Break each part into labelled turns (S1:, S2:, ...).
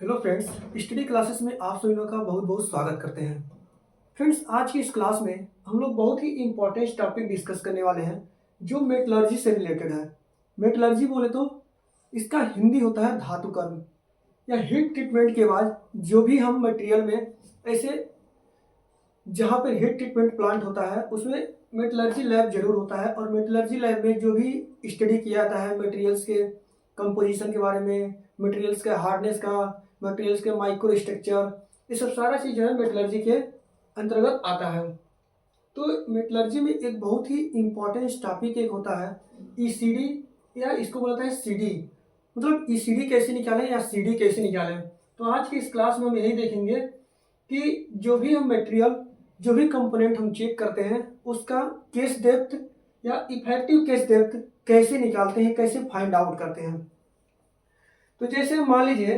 S1: Hello friends, study classes में आप सभी लोगों का बहुत बहुत स्वागत करते हैं। फ्रेंड्स, आज की इस क्लास में हम लोग बहुत ही इंपॉर्टेंट टॉपिक डिस्कस करने वाले हैं जो मेटलर्जी से रिलेटेड है। मेटलर्जी बोले तो इसका हिंदी होता है धातु कर्म या हीट ट्रीटमेंट के बाद जो भी हम मटेरियल में ऐसे जहाँ पर हीट ट्रीटमेंट प्लांट होता है उसमें मेटलर्जी लैब जरूर होता है और मेटलर्जी लैब में जो भी स्टडी किया जाता है मटेरियल्स के कंपोजिशन के बारे में, मटेरियल्स के हार्डनेस का, मटेरियल्स के माइक्रो स्ट्रक्चर, ये सब सारा चीज़ जो है मेटलर्जी के अंतर्गत आता है। तो मेटलर्जी में एक बहुत ही इम्पोर्टेंट टॉपिक एक होता है ईसीडी या इसको बोलता है सीडी। मतलब ईसीडी कैसे निकालें या सीडी कैसे निकालें। तो आज की इस क्लास में हम यही देखेंगे कि जो भी हम मटेरियल, जो भी कंपोनेंट हम चेक करते हैं उसका केस डेप्थ या इफेक्टिव केस डेप्थ कैसे निकालते हैं, कैसे फाइंड आउट करते हैं। तो जैसे मान लीजिए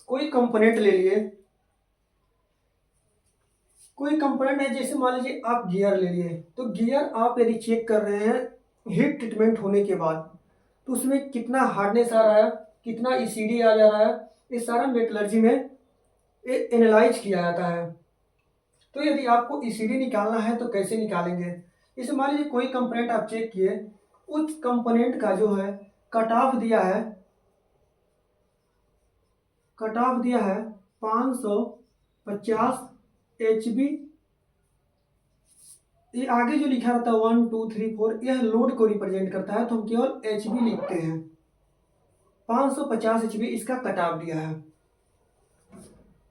S1: कोई कंपोनेंट ले लिए, कोई कंपोनेंट है, जैसे मान लीजिए आप गियर ले लिए। तो गियर आप यदि चेक कर रहे हैं हीट ट्रीटमेंट होने के बाद तो उसमें कितना हार्डनेस आ रहा है, कितना ईसीडी आ जा रहा है, ये सारा मेटलर्जी में एनालाइज किया जाता है। तो यदि आपको ईसीडी निकालना है तो कैसे निकालेंगे। जैसे मान लीजिए कोई कंपोनेंट आप चेक किए, उस कंपोनेंट का जो है कट ऑफ दिया है, कट ऑफ दिया है 550 HB। ये आगे जो लिखा रहता है 1 2 3 4 यह लोड को रिप्रेजेंट करता है, तो हम केवल HB लिखते हैं। 550 HB इसका कट ऑफ दिया है।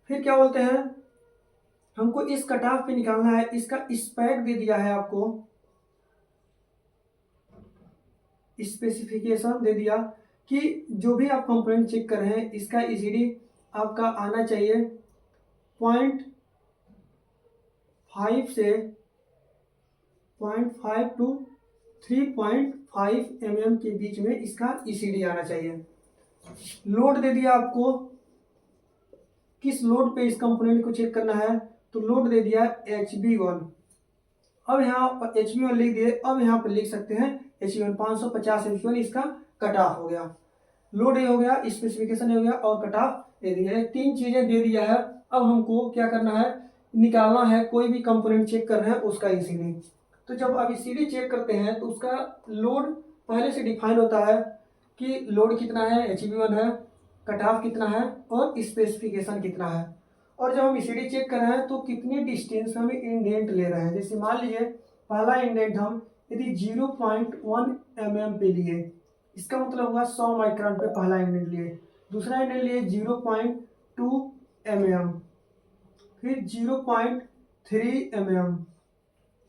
S1: फिर क्या बोलते हैं, हमको इस कट ऑफ पे निकालना है, इसका स्पेक दे दिया है, आपको स्पेसिफिकेशन दे दिया कि जो भी आप कंपोनेंट चेक कर रहे हैं इसका ईसीडी आपका आना चाहिए 0.5 से 0.5 टू 3.5 mm के बीच में इसका ईसीडी आना चाहिए। लोड दे दिया आपको, किस लोड पे इस कंपोनेंट को चेक करना है, तो लोड दे दिया HB1। अब यहाँ पर HB1 लिख दिए, अब यहाँ पर लिख सकते हैं HB1 550 HB1 इसका कट ऑफ हो गया। लोड ये हो गया, स्पेसिफिकेशन हो गया और कट ऑफ दे दिया, तीन चीजें दे दिया है। अब हमको क्या करना है, निकालना है कोई भी कंपोनेंट चेक कर रहे हैं उसका ईसीडी। तो जब आप ईसीडी चेक करते हैं तो उसका लोड पहले से डिफाइन होता है कि लोड कितना है, HB1 है, कट ऑफ कितना है और स्पेसिफिकेशन कितना है। और जब हम ईसीडी चेक कर रहे हैं तो कितने डिस्टेंस में हम इंडेंट ले रहे हैं। जैसे मान लीजिए पहला इंडेंट हम यदि 0.1 mm पे लिए, इसका मतलब हुआ 100 माइक्रोन पे पहला इंडेंट लिए। दूसरा इंडेंट लिए 0.2 mm, फिर 0.3 mm,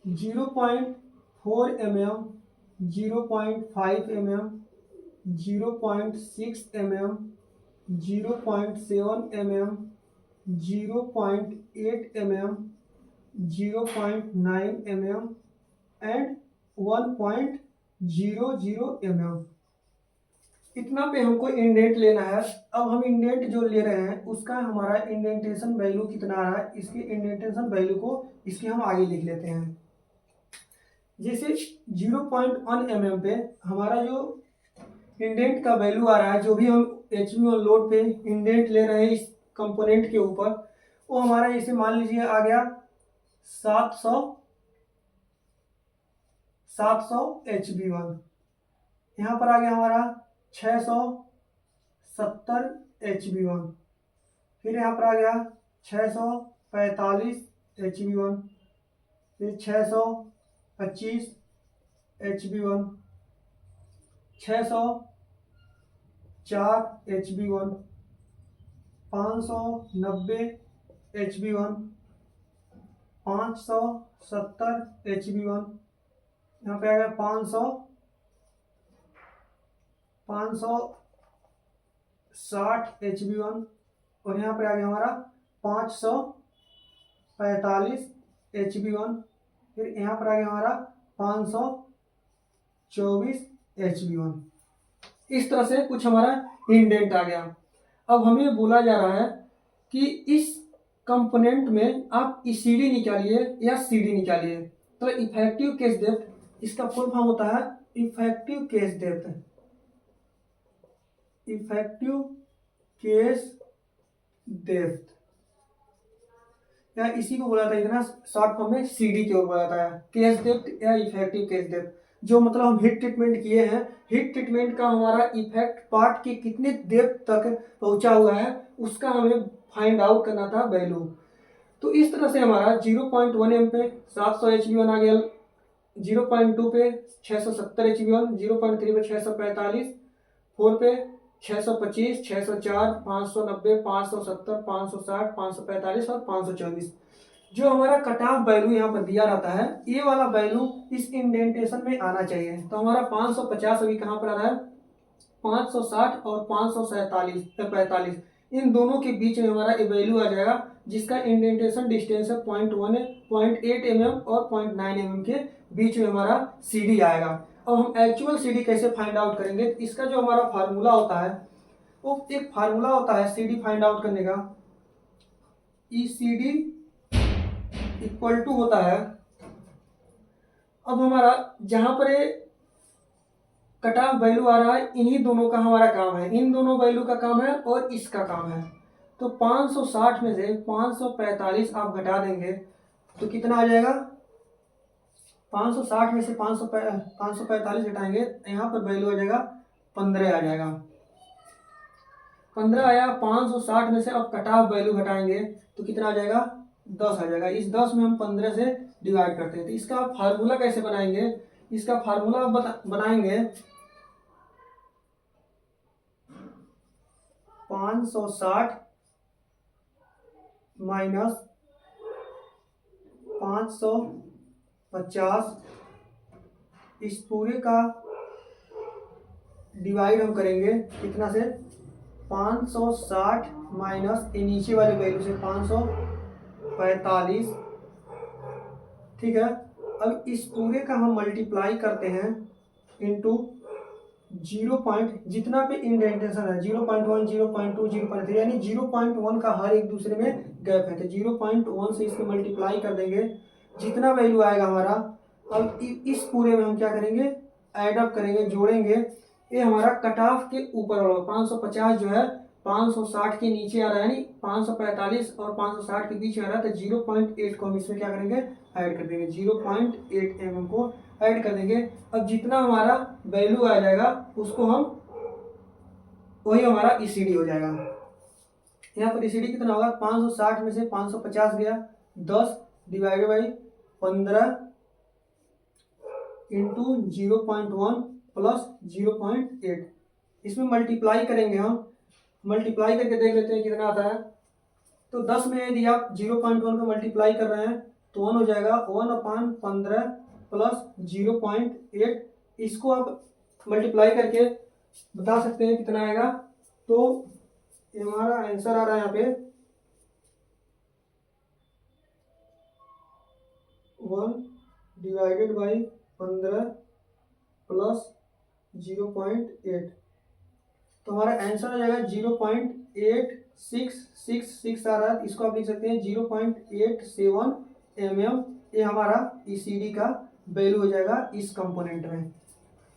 S1: 0.4 mm, 0.5 mm, 0.6 mm, 0.7 mm, 0.8 mm, 0.9 mm and 1.00 mm। इतना पे हमको इंडेंट लेना है। अब हम इंडेंट जो ले रहे हैं उसका हमारा इंडेंटेशन वैल्यू कितना आ रहा है, इसके इंडेंटेशन वैल्यू को इसके हम आगे लिख लेते हैं। जैसे 0.1 mm पे हमारा जो इंडेंट का वैल्यू आ रहा है, जो भी हम HB1 लोड पे इंडेंट ले रहे हैं इस कंपोनेंट के ऊपर, वो हमारा जैसे मान लीजिए आ गया 700 HB1। यहाँ पर आ गया हमारा 670 HB1। फिर यहाँ पर आ गया 645 HB1, फिर 625 HB1, 604 HB1, 590 HB1, 570 HB1, यहाँ पे आ गया 560 HB1 और यहाँ पे आ गया हमारा 545 HB1। फिर यहाँ पर आ गया हमारा 524 HB1। इस तरह से कुछ हमारा इंडेंट आ गया। अब हमें बोला जा रहा है कि इस कंपोनेंट में आप ईसीडी निकालिए या सीडी निकालिए। तो इफेक्टिव केस डेप्थ इसका फुल फॉर्म होता है effective case depth. Effective case depth, या इसी को बोला जाता है, इतना शॉर्ट फॉर्म में सीडी की ओर बोला जाता है, केस डेप्थ या इफेक्टिव केस डेप्थ। जो मतलब हम हीट ट्रीटमेंट किए हैं, हीट ट्रीटमेंट का हमारा इफेक्ट पार्ट के कितने डेप्थ तक पहुंचा हुआ है उसका हमें फाइंड आउट करना था वैल्यू। तो इस तरह से हमारा 0.1 एम पे 700 HB1 आ गया, 0.2 पे 670 HB1, 0.3 पे 645, 4 पे 625, 604, 590, 570, 560, 545 और 524। जो हमारा कट ऑफ वैल्यू यहाँ पर दिया रहता है, ये वाला वैल्यू इस इंडेंटेशन में आना चाहिए। तो हमारा 550 अभी कहाँ पर आ रहा है, 560 और 545, इन दोनों के बीच में हमारा वैल्यू आ जाएगा, जिसका इंडेंटेशन डिस्टेंस है 0.1 है, 0.8 mm और 0.9 mm के बीच में हमारा CD आएगा। अब हम एक्चुअल CD कैसे फाइंड आउट करेंगे, इसका जो हमारा फार्मूला होता है, वो एक फार्मूला होता है CD फाइंड आउट करने का, ECD इक्वल टू होता है। अब हमारा जहां पर कट ऑफ वैल्यू आ रहा है, इन्हीं दोनों का हमारा काम है, इन दोनों वैल्यू का काम है और इसका काम है। तो 560 में से 545 आप घटा देंगे तो कितना आ जाएगा, 560 में से 545 घटाएंगे, यहाँ पर वैल्यू आ जाएगा 15 आ जाएगा, 15 आया। 560 में से अब कट ऑफ वैल्यू घटाएंगे तो कितना आ जाएगा, 10 आ जाएगा। इस 10 में हम 15 से डिवाइड करते हैं। तो इसका फार्मूला कैसे बनाएंगे, इसका फार्मूला बनाएंगे 560 माइनस 550, इस पूरे का डिवाइड हम करेंगे कितना से, 560 माइनस नीचे वाले वैल्यू से 545, ठीक है। अब इस पूरे का हम मल्टीप्लाई करते हैं इनटू 0. जितना पे इंडेंटेशन है 0.1, 0.2, 0.3, यानी 0.1 का हर एक दूसरे में गैप है। तो 0.1 से इसको मल्टीप्लाई कर देंगे, जितना वैल्यू आएगा हमारा। अब इस पूरे में हम क्या करेंगे, ऐड अप करेंगे, जोड़ेंगे। ये हमारा कट ऑफ के ऊपर वाला 550 जो है 560 के नीचे आ रहा है, यानी 545 और 560 के बीच में आ रहा है। तो 0.8 को हम इसमें क्या करेंगे, ऐड कर देंगे, 0.8 mm को ऐड कर देंगे। अब जितना हमारा वैल्यू आ जाएगा उसको हम, वही हमारा ECD हो जाएगा। यहाँ पर ECD कितना होगा, 560 में से 550 गया, 10 डिवाइडेड बाई 15 इंटू 0.1 प्लस 0.8, इसमें मल्टीप्लाई करेंगे हम। मल्टीप्लाई करके देख लेते हैं कितना आता है। तो 10 में यदि आप 0.1 को मल्टीप्लाई कर रहे हैं तो 1 हो जाएगा, 1/15 प्लस 0.8, इसको आप मल्टीप्लाई करके बता सकते हैं कितना आएगा। तो हमारा आंसर आ रहा है यहाँ पे 1/15 प्लस 0.8, तो हमारा आंसर आ जाएगा 0.8666 आ रहा है। इसको आप लिख सकते हैं 0.87 mm, ये हमारा ECD का वैल्यू हो जाएगा इस कंपोनेंट में।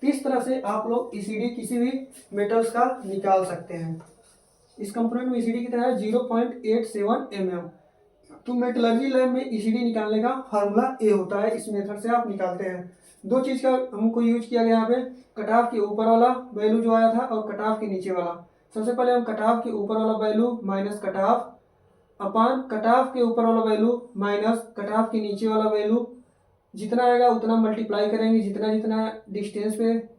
S1: इस तरह से आप लोग ECD किसी भी मेटल्स का निकाल सकते हैं। इस कंपोनेंट में ECD कितना है, 0.87 mm। तो मेटलर्जी लैब में ECD निकालने का फार्मूला ये होता है, इस मेथड से आप निकालते हैं। दो चीज़ का हमको यूज किया गया यहाँ पे, कट ऑफ के ऊपर वाला वैल्यू जो आया था और कट ऑफ के नीचे वाला। सबसे पहले हम कट ऑफ के ऊपर वाला value minus cut off upon cut off के ऊपर वाला वैल्यू माइनस कट ऑफ के नीचे वाला वैल्यू, जितना आएगा उतना मल्टीप्लाई करेंगे, जितना जितना डिस्टेंस पे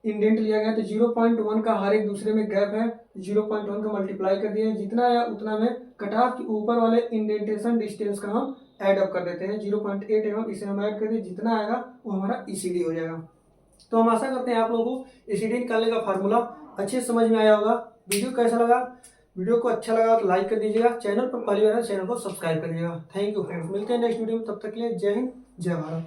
S1: इंडेंट लिया गया। तो 0.1 का हर एक दूसरे में गैप है, 0.1 का मल्टीप्लाई कर दिया, जितना आया उतना में कट ऑफ के ऊपर वाले इंडेंटेशन डिस्टेंस का हम ऐड अप कर देते हैं, 0.8 mm, इसे हम ऐड कर दिए, जितना आएगा वो हमारा ECD हो जाएगा। तो हम आशा करते हैं आप लोगों को ECD निकालने का फार्मूला अच्छे समझ में आया होगा। वीडियो कैसा लगा, वीडियो को अच्छा लगा तो लाइक कर दीजिएगा, चैनल पर पहली बार है चैनल को सब्सक्राइब कर दीजिएगा। थैंक यू फ्रेंड्स, मिलते हैं नेक्स्ट वीडियो में, तब तक के लिए जय हिंद जय भारत।